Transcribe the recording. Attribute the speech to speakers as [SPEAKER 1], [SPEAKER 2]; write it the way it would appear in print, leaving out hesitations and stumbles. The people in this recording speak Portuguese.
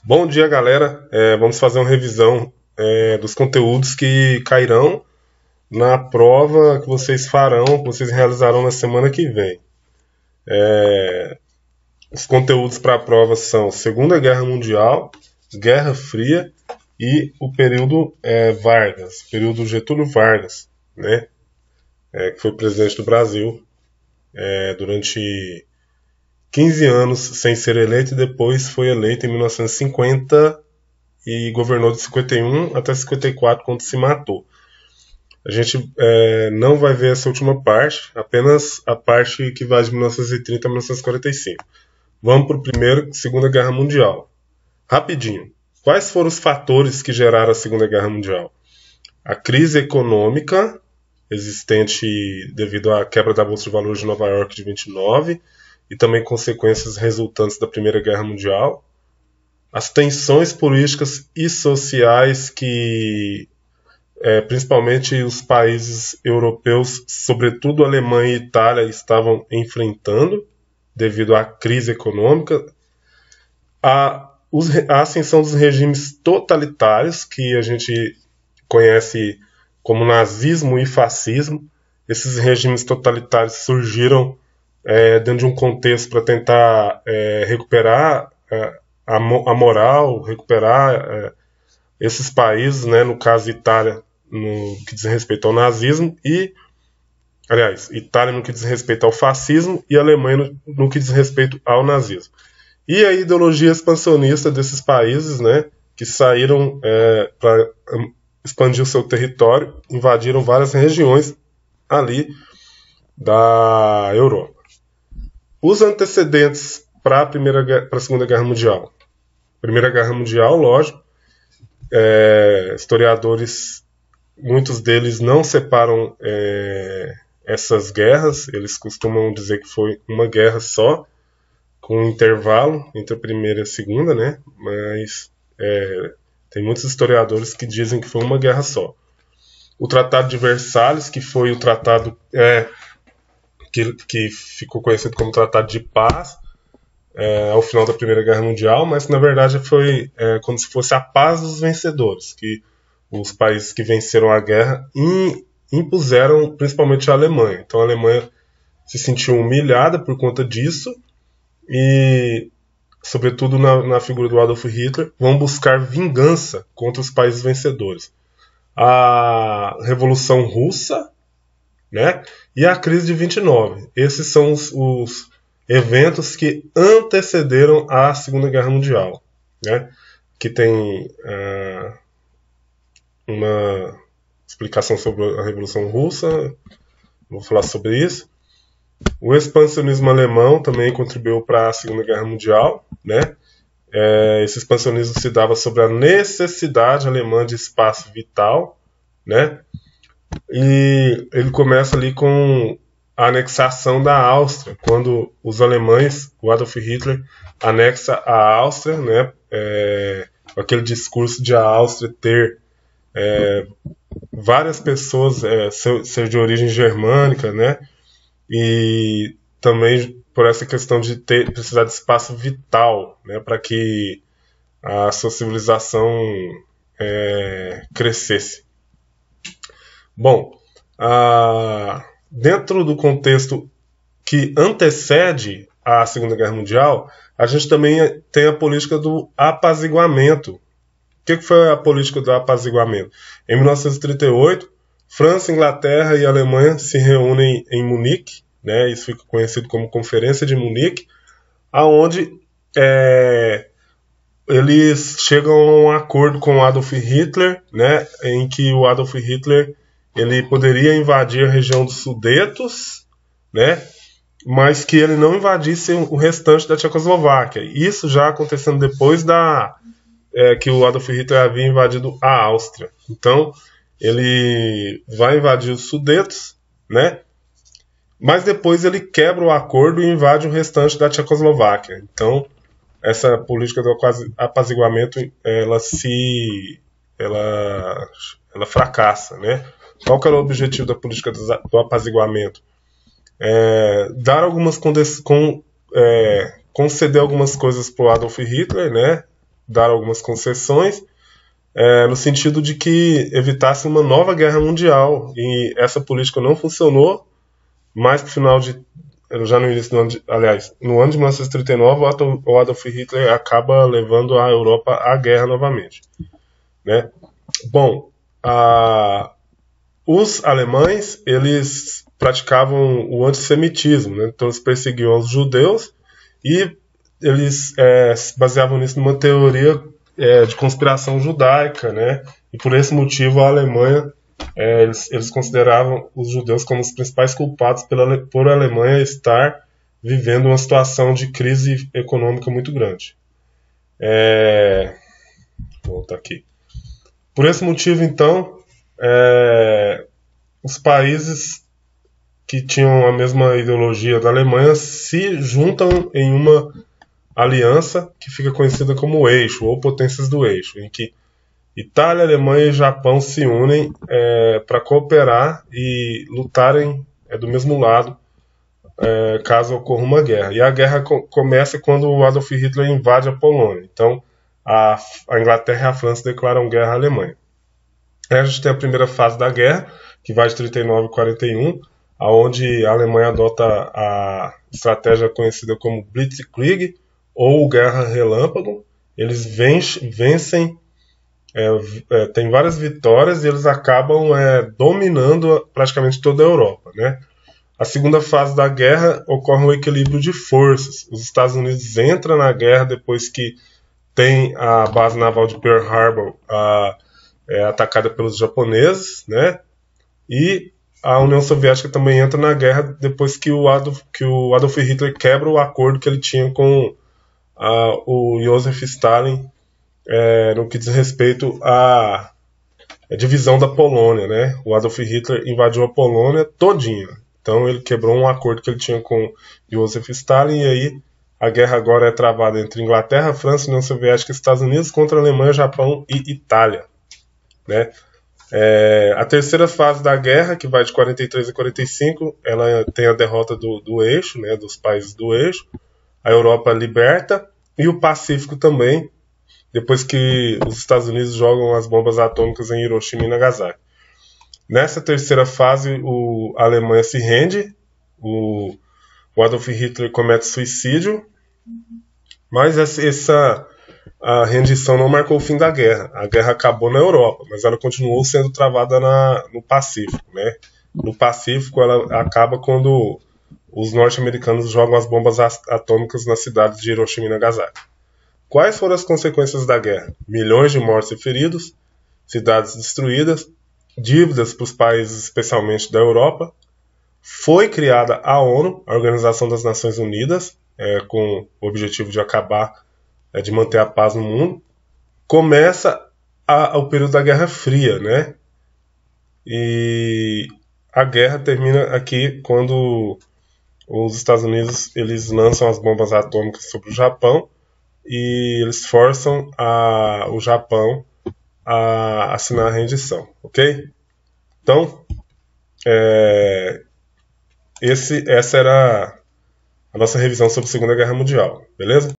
[SPEAKER 1] Bom dia, galera. Vamos fazer uma revisão dos conteúdos que cairão na prova que vocês farão, que vocês realizarão na semana que vem. Os conteúdos para a prova são Segunda Guerra Mundial, Guerra Fria e o período Vargas, período Getúlio Vargas, né? Que foi presidente do Brasil durante 15 anos sem ser eleito e depois foi eleito em 1950 e governou de 51 até 54, quando se matou. A gente não vai ver essa última parte, apenas a parte que vai de 1930 a 1945. Vamos para o primeiro, Segunda Guerra Mundial. Rapidinho. Quais foram os fatores que geraram a Segunda Guerra Mundial? A crise econômica existente devido à quebra da Bolsa de Valores de Nova York de 29 e também consequências resultantes da Primeira Guerra Mundial. As tensões políticas e sociais que principalmente os países europeus, sobretudo a Alemanha e Itália, estavam enfrentando devido à crise econômica, a ascensão dos regimes totalitários, que a gente conhece como nazismo e fascismo. Esses regimes totalitários surgiram dentro de um contexto para tentar recuperar a moral, recuperar esses países, né, no caso Itália, no que diz respeito ao nazismo, Itália no que diz respeito ao fascismo e Alemanha no que diz respeito ao nazismo. E a ideologia expansionista desses países, né, que saíram para expandir o seu território, invadiram várias regiões ali da Europa. Os antecedentes para a Segunda Guerra Mundial. Primeira Guerra Mundial, lógico, historiadores, muitos deles não separam essas guerras, eles costumam dizer que foi uma guerra só, com um intervalo entre a primeira e a segunda, né? Mas tem muitos historiadores que dizem que foi uma guerra só. O Tratado de Versalhes, que foi o tratado que ficou conhecido como Tratado de Paz, ao final da Primeira Guerra Mundial, mas na verdade foi como se fosse a paz dos vencedores, que os países que venceram a guerra impuseram principalmente a Alemanha. Então a Alemanha se sentiu humilhada por conta disso e, sobretudo na figura do Adolf Hitler, vão buscar vingança contra os países vencedores. A Revolução Russa, né, e a crise de 29. Esses são os eventos que antecederam a Segunda Guerra Mundial, né? Que tem uma explicação sobre a Revolução Russa, vou falar sobre isso. O expansionismo alemão também contribuiu para a Segunda Guerra Mundial, né? Esse expansionismo se dava sobre a necessidade alemã de espaço vital, né? E ele começa ali com a anexação da Áustria, quando os alemães, o Adolf Hitler, anexa a Áustria, né, aquele discurso de a Áustria ter várias pessoas ser de origem germânica, né, e também por essa questão de precisar de espaço vital, né, para que a sua civilização crescesse. Bom, dentro do contexto que antecede a Segunda Guerra Mundial, a gente também tem a política do apaziguamento. O que foi a política do apaziguamento? Em 1938, França, Inglaterra e Alemanha se reúnem em Munique, né, isso fica conhecido como Conferência de Munique, aonde eles chegam a um acordo com Adolf Hitler, né, em que o Adolf Hitler ele poderia invadir a região dos Sudetos, né, mas que ele não invadisse o restante da Tchecoslováquia. Isso já acontecendo depois que o Adolf Hitler havia invadido a Áustria. Então, ele vai invadir os Sudetos, né, mas depois ele quebra o acordo e invade o restante da Tchecoslováquia. Então, essa política do apaziguamento, ela fracassa, né? Qual que era o objetivo da política do apaziguamento? Conceder algumas coisas para o Adolf Hitler, né? dar algumas concessões, no sentido de que evitasse uma nova guerra mundial. E essa política não funcionou, mas no final já no início do ano, no ano de 1939, o Adolf Hitler acaba levando a Europa à guerra novamente, né? Bom, os alemães, eles praticavam o antissemitismo, né? Então eles perseguiam os judeus e eles se baseavam nisso numa teoria de conspiração judaica, né? E por esse motivo a Alemanha, eles consideravam os judeus como os principais culpados por a Alemanha estar vivendo uma situação de crise econômica muito grande. Vou voltar aqui. Por esse motivo, então, os países que tinham a mesma ideologia da Alemanha se juntam em uma aliança que fica conhecida como o Eixo, ou Potências do Eixo, em que Itália, Alemanha e Japão se unem para cooperar e lutarem do mesmo lado caso ocorra uma guerra. E a guerra começa quando o Adolf Hitler invade a Polônia. Então, a Inglaterra e a França declaram guerra à Alemanha. Aí a gente tem a primeira fase da guerra, que vai de 39 a 41, onde a Alemanha adota a estratégia conhecida como Blitzkrieg, ou Guerra Relâmpago. Eles vencem, tem várias vitórias e eles acabam dominando praticamente toda a Europa, né? A segunda fase da guerra ocorre um equilíbrio de forças. Os Estados Unidos entram na guerra depois que tem a base naval de Pearl Harbor atacada pelos japoneses, né? E a União Soviética também entra na guerra depois que o Adolf Hitler quebra o acordo que ele tinha com o Joseph Stalin no que diz respeito à divisão da Polônia, né? O Adolf Hitler invadiu a Polônia todinha. Então ele quebrou um acordo que ele tinha com Joseph Stalin, e aí a guerra agora é travada entre Inglaterra, França, União Soviética e Estados Unidos contra a Alemanha, Japão e Itália, né? A terceira fase da guerra, que vai de 43 a 45, ela tem a derrota do eixo, né, dos países do eixo, a Europa liberta, e o Pacífico também, depois que os Estados Unidos jogam as bombas atômicas em Hiroshima e Nagasaki. Nessa terceira fase, a Alemanha se rende, o Adolf Hitler comete suicídio, mas a rendição não marcou o fim da guerra. A guerra acabou na Europa, mas ela continuou sendo travada no Pacífico, né? No Pacífico, ela acaba quando os norte-americanos jogam as bombas atômicas nas cidades de Hiroshima e Nagasaki. Quais foram as consequências da guerra? Milhões de mortos e feridos, cidades destruídas, dívidas para os países, especialmente da Europa. Foi criada a ONU, a Organização das Nações Unidas, com o objetivo de acabar, de manter a paz no mundo. Começa o período da Guerra Fria, né? E a guerra termina aqui quando os Estados Unidos eles lançam as bombas atômicas sobre o Japão e eles forçam o Japão a assinar a rendição, ok? Então, essa era a nossa revisão sobre a Segunda Guerra Mundial, beleza?